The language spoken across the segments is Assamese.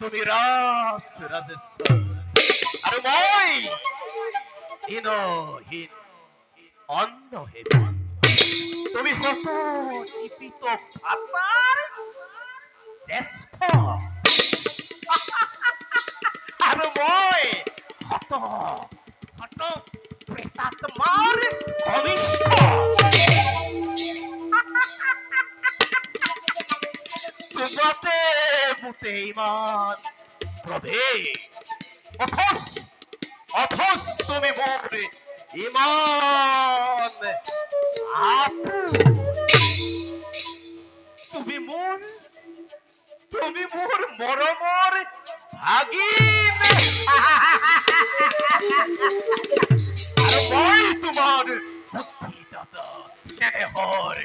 তুমি ৰাজ ৰাজেশ্বৰ আৰু মই হীনহীন অন্নহীন তুমি হত দীপিত ভাতাৰ জ্যেষ্ঠ আৰু মই হত হত প্ৰেতাত্মাৰ কনিষ্ঠ তোমাতে মুতে ইমান প্ৰভেদ অথচ তুমি মোৰ ইমান তুমি মোৰ মৰমৰ ভাগিন আৰু মই তোমাৰ ভক্তিদাতা স্নেহৰ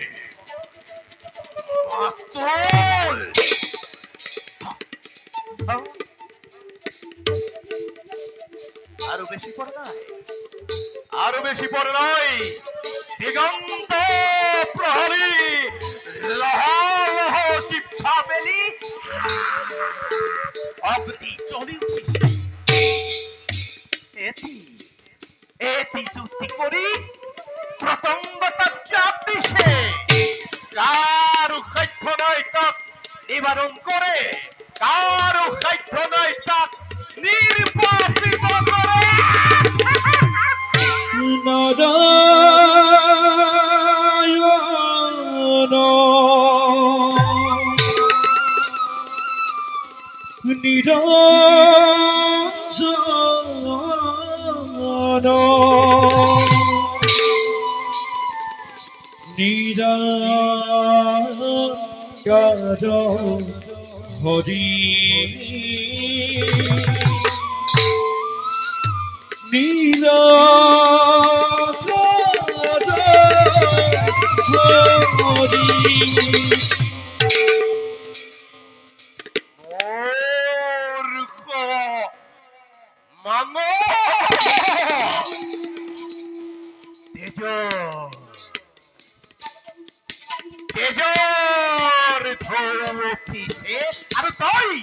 মাতুল আরো বেশি পড়ে নাই দিগন্ত প্রহরী লহ চিপা মেলি অবধি চলি এটি চুক্তি করি প্রসঙ্গতা চাপ দিছে কারো সাধ্য নয় তাক নিবারণ করে কারো সাধ্য নয় তাক নির্বাচিত করে নারায়ণ নিরঞ্জন নিরাকার হরি নিরাকার হরি মূর্খ মানো তেজর ধরতিছে আর তই